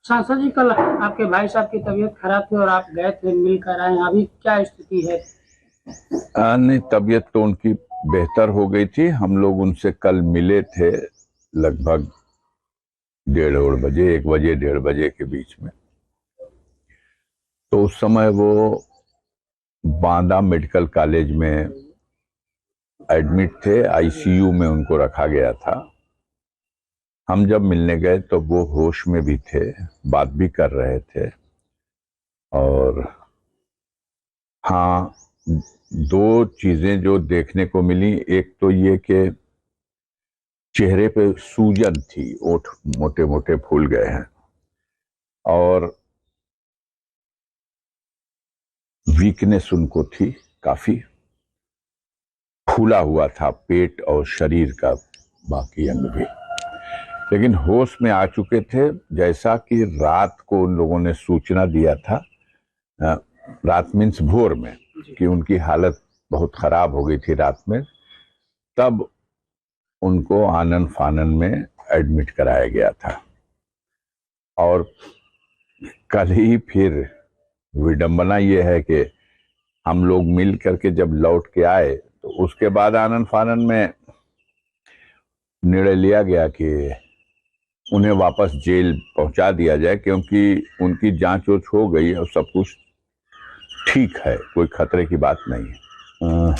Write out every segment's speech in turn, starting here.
सांसद जी, कल आपके भाई साहब की तबीयत खराब थी और आप गए थे, मिलकर आए, अभी क्या स्थिति है? नहीं, तबीयत तो उनकी बेहतर हो गई थी। हम लोग उनसे कल मिले थे लगभग 1:30 बजे, 1 बजे 1:30 बजे के बीच में। तो उस समय वो बांदा मेडिकल कॉलेज में एडमिट थे, आईसीयू में उनको रखा गया था। हम जब मिलने गए तो वो होश में भी थे, बात भी कर रहे थे। और हाँ, दो चीजें जो देखने को मिली, एक तो ये कि चेहरे पे सूजन थी, ओठ मोटे मोटे फूल गए हैं, और वीकनेस उनको थी, काफी फूला हुआ था पेट और शरीर का बाकी अंग भी। लेकिन होश में आ चुके थे, जैसा कि रात को उन लोगों ने सूचना दिया था, रात मीन्स भोर में, कि उनकी हालत बहुत खराब हो गई थी रात में। तब उनको आनन फानन में एडमिट कराया गया था। और कल ही फिर विडंबना ये है कि हम लोग मिल करके जब लौट के आए तो उसके बाद आनन फानन में निर्णय लिया गया कि उन्हें वापस जेल पहुंचा दिया जाए, क्योंकि उनकी जांच वोच हो गई और सब कुछ ठीक है, कोई खतरे की बात नहीं है।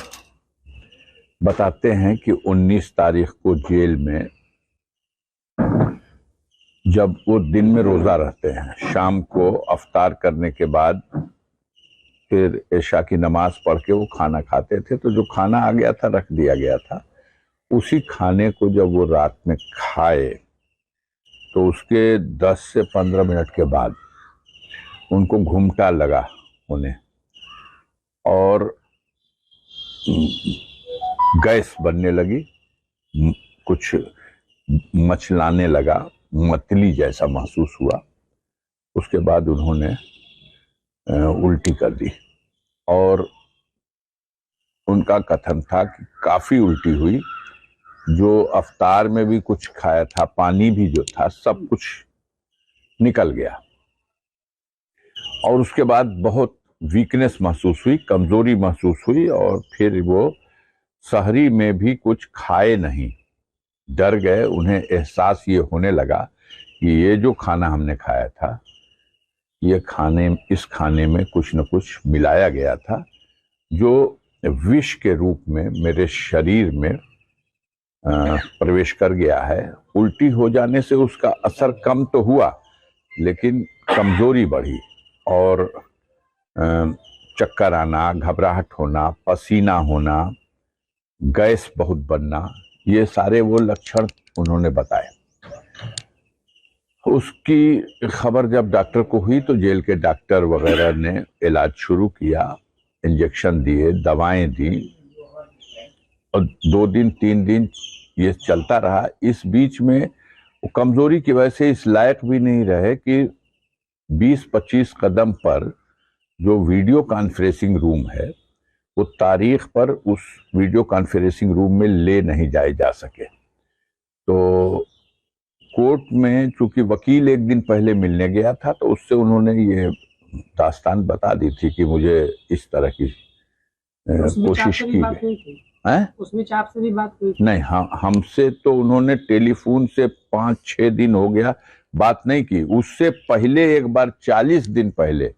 बताते हैं कि 19 तारीख को जेल में, जब वो दिन में रोजा रहते हैं, शाम को अफ्तार करने के बाद फिर ऐशा की नमाज पढ़ के वो खाना खाते थे। तो जो खाना आ गया था, रख दिया गया था, उसी खाने को जब वो रात में खाए तो उसके 10 से 15 मिनट के बाद उनको घुमटा लगा उन्हें, और गैस बनने लगी, कुछ मचलाने लगा, मतली जैसा महसूस हुआ। उसके बाद उन्होंने उल्टी कर दी, और उनका कथन था कि काफी उल्टी हुई। जो अफ्तार में भी कुछ खाया था, पानी भी जो था, सब कुछ निकल गया। और उसके बाद बहुत वीकनेस महसूस हुई, कमजोरी महसूस हुई, और फिर वो सहरी में भी कुछ खाए नहीं, डर गए। उन्हें एहसास ये होने लगा कि ये जो खाना हमने खाया था, ये इस खाने में कुछ न कुछ मिलाया गया था, जो विष के रूप में मेरे शरीर में प्रवेश कर गया है। उल्टी हो जाने से उसका असर कम तो हुआ, लेकिन कमजोरी बढ़ी, और चक्कर आना, घबराहट होना, पसीना होना, गैस बहुत बनना, ये सारे वो लक्षण उन्होंने बताए। उसकी खबर जब डॉक्टर को हुई तो जेल के डॉक्टर वगैरह ने इलाज शुरू किया, इंजेक्शन दिए, दवाएं दी, और 2 दिन 3 दिन ये चलता रहा। इस बीच में वो कमजोरी की वजह से इस लायक भी नहीं रहे कि 20-25 कदम पर जो वीडियो कॉन्फ्रेंसिंग रूम है, वो तारीख पर उस वीडियो कॉन्फ्रेंसिंग रूम में ले नहीं जाए जा सके। तो कोर्ट में चूंकि वकील एक दिन पहले मिलने गया था, तो उससे उन्होंने ये दास्तान बता दी थी कि मुझे इस तरह की कोशिश की गई है। उस बीच आपसे भी बात हुई? नहीं, हमसे तो उन्होंने टेलीफोन से 5-6 दिन हो गया बात नहीं की। उससे पहले एक बार 40 दिन पहले,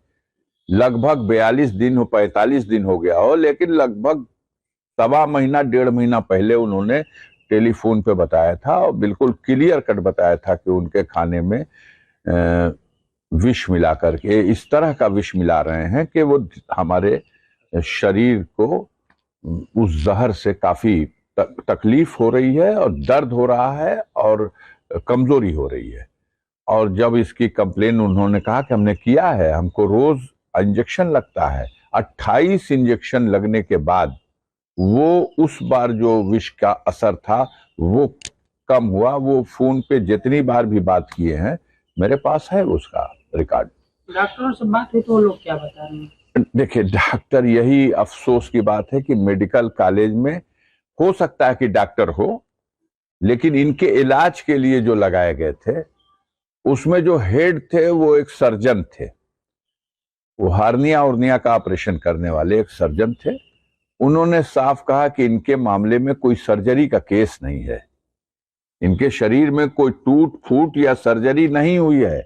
लगभग 42 दिन हो 45 दिन हो गया हो, लेकिन लगभग 1.25 महीना 1.5 महीना पहले उन्होंने टेलीफोन पे बताया था, और बिल्कुल क्लियर कट बताया था कि उनके खाने में विष मिला करके, इस तरह का विष मिला रहे हैं कि वो हमारे शरीर को उस जहर से काफी तकलीफ हो रही है, और दर्द हो रहा है, और कमजोरी हो रही है। और जब इसकी कंप्लेन उन्होंने कहा कि हमने किया है, हमको रोज इंजेक्शन लगता है, 28 इंजेक्शन लगने के बाद वो उस बार जो विष का असर था वो कम हुआ। वो फोन पे जितनी बार भी बात किए हैं, मेरे पास है उसका रिकॉर्ड। डॉक्टरों से बात हुई तो वो लोग क्या बता रहे हैं? देखिए, डॉक्टर, यही अफसोस की बात है कि मेडिकल कॉलेज में हो सकता है कि डॉक्टर हो, लेकिन इनके इलाज के लिए जो लगाए गए थे उसमें जो हेड थे वो एक सर्जन थे, वो हार्निया उर्निया का ऑपरेशन करने वाले एक सर्जन थे। उन्होंने साफ कहा कि इनके मामले में कोई सर्जरी का केस नहीं है, इनके शरीर में कोई टूट फूट या सर्जरी नहीं हुई है,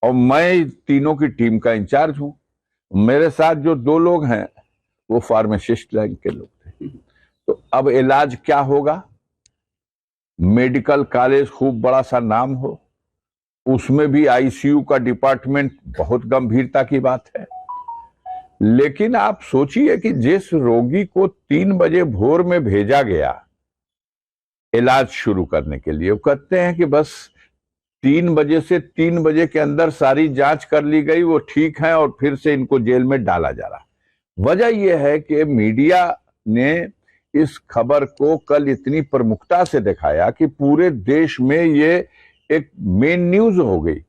और मैं तीनों की टीम का इंचार्ज हूं। मेरे साथ जो 2 लोग हैं वो फार्मासिस्ट रैंक के लोग थे। तो अब इलाज क्या होगा? मेडिकल कॉलेज खूब बड़ा सा नाम हो, उसमें भी आईसीयू का डिपार्टमेंट बहुत गंभीरता की बात है। लेकिन आप सोचिए कि जिस रोगी को 3 बजे भोर में भेजा गया इलाज शुरू करने के लिए, वो कहते हैं कि बस 3 बजे से 3 बजे के अंदर सारी जांच कर ली गई, वो ठीक है और फिर से इनको जेल में डाला जा रहा। वजह यह है कि मीडिया ने इस खबर को कल इतनी प्रमुखता से दिखाया कि पूरे देश में ये एक मेन न्यूज हो गई।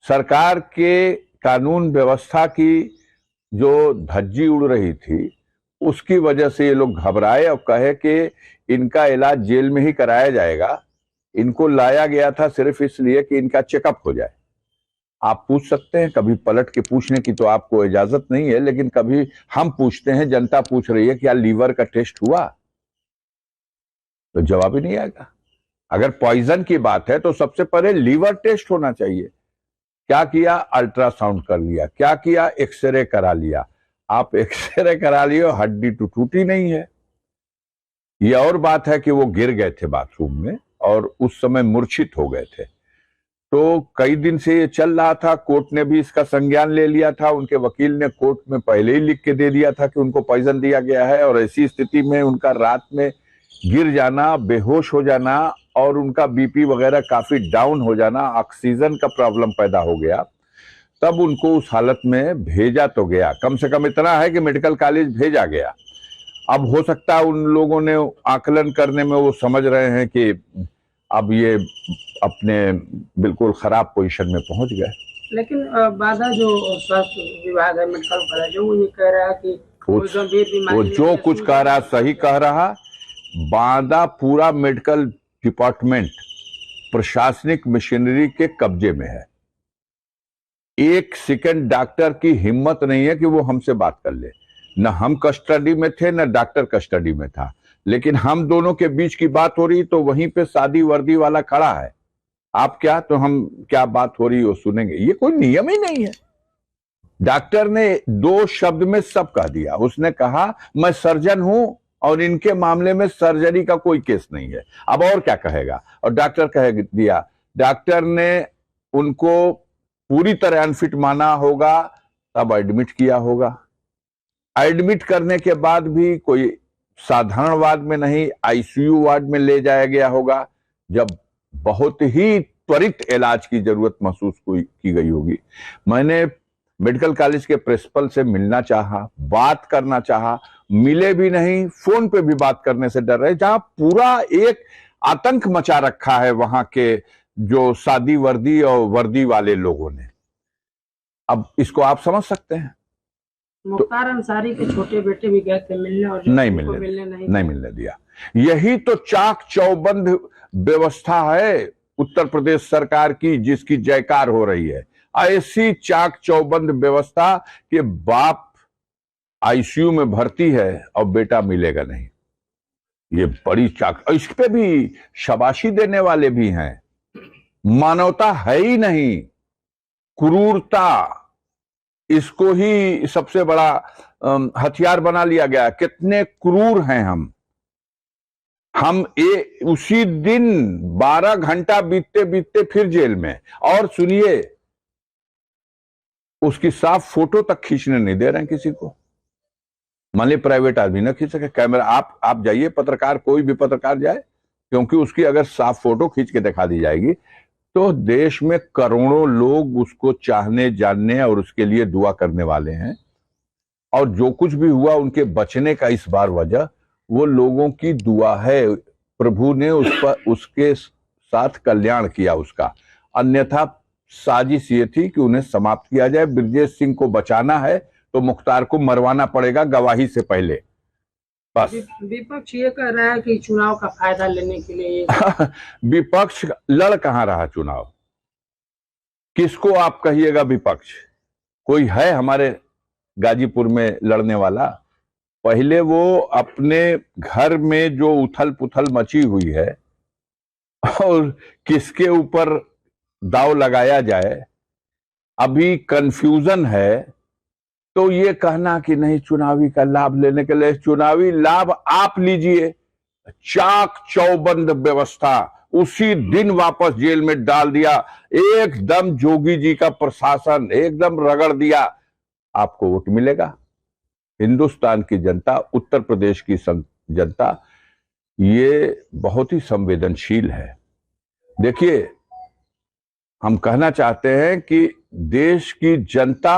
सरकार के कानून व्यवस्था की जो धज्जी उड़ रही थी, उसकी वजह से ये लोग घबराए और कहे कि इनका इलाज जेल में ही कराया जाएगा। इनको लाया गया था सिर्फ इसलिए कि इनका चेकअप हो जाए। आप पूछ सकते हैं, कभी पलट के पूछने की तो आपको इजाजत नहीं है, लेकिन कभी हम पूछते हैं, जनता पूछ रही है क्या लीवर का टेस्ट हुआ? तो जवाब ही नहीं आएगा। अगर पॉइजन की बात है तो सबसे पहले लीवर टेस्ट होना चाहिए। क्या किया? अल्ट्रासाउंड कर लिया। क्या किया? एक्सरे करा लिया। आप एक्सरे करा लिए, हड्डी तो टूटी नहीं है। यह और बात है कि वो गिर गए थे बाथरूम में और उस समय मूर्छित हो गए थे। तो कई दिन से ये चल रहा था, कोर्ट ने भी इसका संज्ञान ले लिया था। उनके वकील ने कोर्ट में पहले ही लिख के दे दिया था कि उनको पॉइजन दिया गया है, और ऐसी स्थिति में उनका रात में गिर जाना, बेहोश हो जाना और उनका बीपी वगैरह काफी डाउन हो जाना, ऑक्सीजन का प्रॉब्लम पैदा हो गया। तब उनको उस हालत में भेजा तो गया, कम से कम इतना है कि मेडिकल कॉलेज भेजा गया। अब हो सकता है उन लोगों ने आकलन करने में वो समझ रहे हैं कि अब ये अपने बिल्कुल खराब पोजीशन में पहुंच गए। लेकिन बाधा जो स्वास्थ्य विभाग है, मेडिकल कॉलेज, वो ये कह रहा है कि कोई गंभीर बीमारी वो जो कुछ कह रहा सही कह रहा। बांदा पूरा मेडिकल डिपार्टमेंट प्रशासनिक मशीनरी के कब्जे में है। एक सेकंड डॉक्टर की हिम्मत नहीं है कि वो हमसे बात कर ले। न हम कस्टडी में थे, न डॉक्टर कस्टडी में था, लेकिन हम दोनों के बीच की बात हो रही तो वहीं पे सादी वर्दी वाला खड़ा है। आप क्या, तो हम क्या बात हो रही वो सुनेंगे। ये कोई नियम ही नहीं है। डॉक्टर ने 2 शब्द में सब कह दिया। उसने कहा मैं सर्जन हूं और इनके मामले में सर्जरी का कोई केस नहीं है। अब और क्या कहेगा? और डॉक्टर कह दिया। डॉक्टर ने उनको पूरी तरह अनफिट माना होगा, तब एडमिट किया होगा। एडमिट करने के बाद भी कोई साधारण वार्ड में नहीं, आईसीयू वार्ड में ले जाया गया होगा, जब बहुत ही त्वरित इलाज की जरूरत महसूस की गई होगी। मैंने मेडिकल कॉलेज के प्रिंसिपल से मिलना चाहा, बात करना चाहा, मिले भी नहीं। फोन पे भी बात करने से डर रहे, जहां पूरा एक आतंक मचा रखा है वहां के जो सादी वर्दी और वर्दी वाले लोगों ने। अब इसको आप समझ सकते हैं। मुख्तार अंसारी के छोटे बेटे भी गए थे मिलने, और नहीं मिलने दिया। यही तो चाक चौबंद व्यवस्था है उत्तर प्रदेश सरकार की, जिसकी जयकार हो रही है। ऐसी चाक चौबंद व्यवस्था कि बाप आईसीयू में भर्ती है और बेटा मिलेगा नहीं। ये बड़ी चाक। इस पे भी शाबाशी देने वाले भी हैं। मानवता है ही नहीं, क्रूरता, इसको ही सबसे बड़ा हथियार बना लिया गया। कितने क्रूर हैं हम उसी दिन 12 घंटा बीतते बीतते फिर जेल में। और सुनिए, उसकी साफ फोटो तक खींचने नहीं दे रहे हैं किसी को। मान प्राइवेट आदमी ना खींच सके कैमरा। आप जाइए, पत्रकार, कोई भी पत्रकार जाए, क्योंकि उसकी अगर साफ फोटो खींच के दिखा दी जाएगी तो देश में करोड़ों लोग उसको चाहने, जानने और उसके लिए दुआ करने वाले हैं। और जो कुछ भी हुआ उनके बचने का इस बार वजह वो लोगों की दुआ है। प्रभु ने उसके साथ कल्याण किया उसका। अन्यथा साजिश ये थी कि उन्हें समाप्त किया जाए। ब्रजेश सिंह को बचाना है तो मुख्तार को मरवाना पड़ेगा गवाही से पहले। बस। विपक्ष ये कह रहा है कि चुनाव का फायदा लेने के लिए विपक्ष लड़ कहां रहा चुनाव? किसको आप कहिएगा विपक्ष? कोई है हमारे गाजीपुर में लड़ने वाला? पहले वो अपने घर में जो उथल पुथल मची हुई है और किसके ऊपर दाव लगाया जाए, अभी कंफ्यूजन है। तो ये कहना कि नहीं चुनावी का लाभ लेने के लिए, चुनावी लाभ आप लीजिए। चाक चौबंद व्यवस्था, उसी दिन वापस जेल में डाल दिया, एकदम जोगी जी का प्रशासन एकदम रगड़ दिया। आपको वोट मिलेगा? हिंदुस्तान की जनता, उत्तर प्रदेश की जनता ये बहुत ही संवेदनशील है। देखिए, हम कहना चाहते हैं कि देश की जनता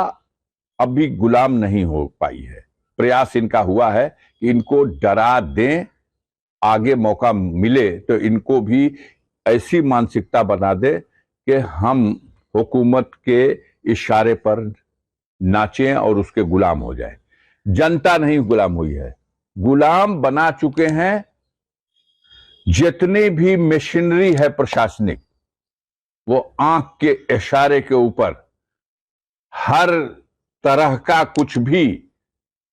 अभी गुलाम नहीं हो पाई है। प्रयास इनका हुआ है कि इनको डरा दें, आगे मौका मिले तो इनको भी ऐसी मानसिकता बना दे कि हम हुकूमत के इशारे पर नाचें और उसके गुलाम हो जाए। जनता नहीं गुलाम हुई है, गुलाम बना चुके हैं जितनी भी मशीनरी है प्रशासनिक, वो आंख के इशारे के ऊपर हर तरह का कुछ भी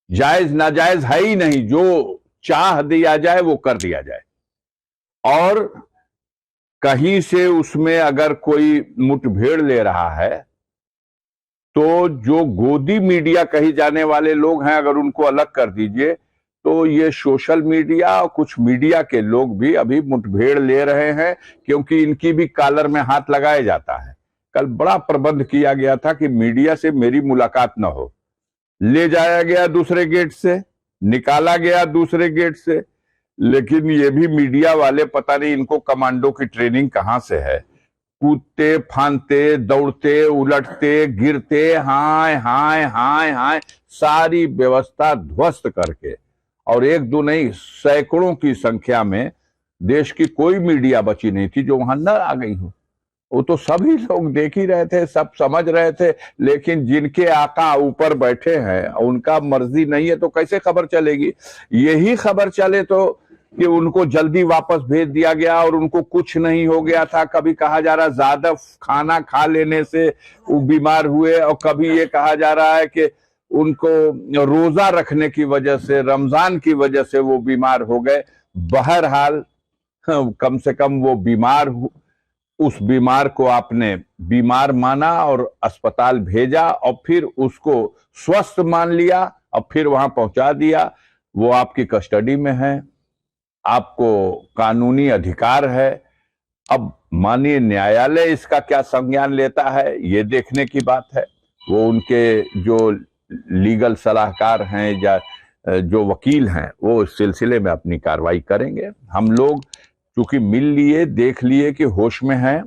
जायज नाजायज है ही नहीं, जो चाह दिया जाए वो कर दिया जाए। और कहीं से उसमें अगर कोई मुठभेड़ ले रहा है तो जो गोदी मीडिया कही जाने वाले लोग हैं, अगर उनको अलग कर दीजिए तो ये सोशल मीडिया और कुछ मीडिया के लोग भी अभी मुठभेड़ ले रहे हैं, क्योंकि इनकी भी कॉलर में हाथ लगाया जाता है। कल बड़ा प्रबंध किया गया था कि मीडिया से मेरी मुलाकात न हो, ले जाया गया दूसरे गेट से, निकाला गया दूसरे गेट से। लेकिन ये भी मीडिया वाले, पता नहीं इनको कमांडो की ट्रेनिंग कहां से है, कूदते फांदते दौड़ते उलटते गिरते, हाय हाय हाय हाय, सारी व्यवस्था ध्वस्त करके, और एक दो नहीं सैकड़ों की संख्या में देश की कोई मीडिया बची नहीं थी जो वहां न आ गई हो। वो तो सभी लोग देख ही रहे थे, सब समझ रहे थे। लेकिन जिनके आका ऊपर बैठे हैं, उनका मर्जी नहीं है तो कैसे खबर चलेगी? यही खबर चले तो कि उनको जल्दी वापस भेज दिया गया और उनको कुछ नहीं हो गया था। कभी कहा जा रहा ज्यादा खाना खा लेने से वो बीमार हुए, और कभी ये कहा जा रहा है कि उनको रोजा रखने की वजह से, रमजान की वजह से वो बीमार हो गए। बहरहाल कम से कम वो बीमार, उस बीमार को आपने बीमार माना और अस्पताल भेजा और फिर उसको स्वस्थ मान लिया और फिर वहां पहुंचा दिया। वो आपकी कस्टडी में है, आपको कानूनी अधिकार है। अब माननीय न्यायालय इसका क्या संज्ञान लेता है ये देखने की बात है। वो उनके जो लीगल सलाहकार हैं या जो वकील हैं वो इस सिलसिले में अपनी कार्रवाई करेंगे। हम लोग चूंकि मिल लिए, देख लिए कि होश में हैं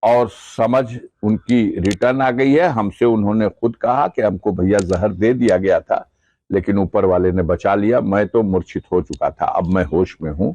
और समझ उनकी रिटर्न आ गई है। हमसे उन्होंने खुद कहा कि हमको भैया जहर दे दिया गया था, लेकिन ऊपर वाले ने बचा लिया, मैं तो मूर्छित हो चुका था, अब मैं होश में हूं।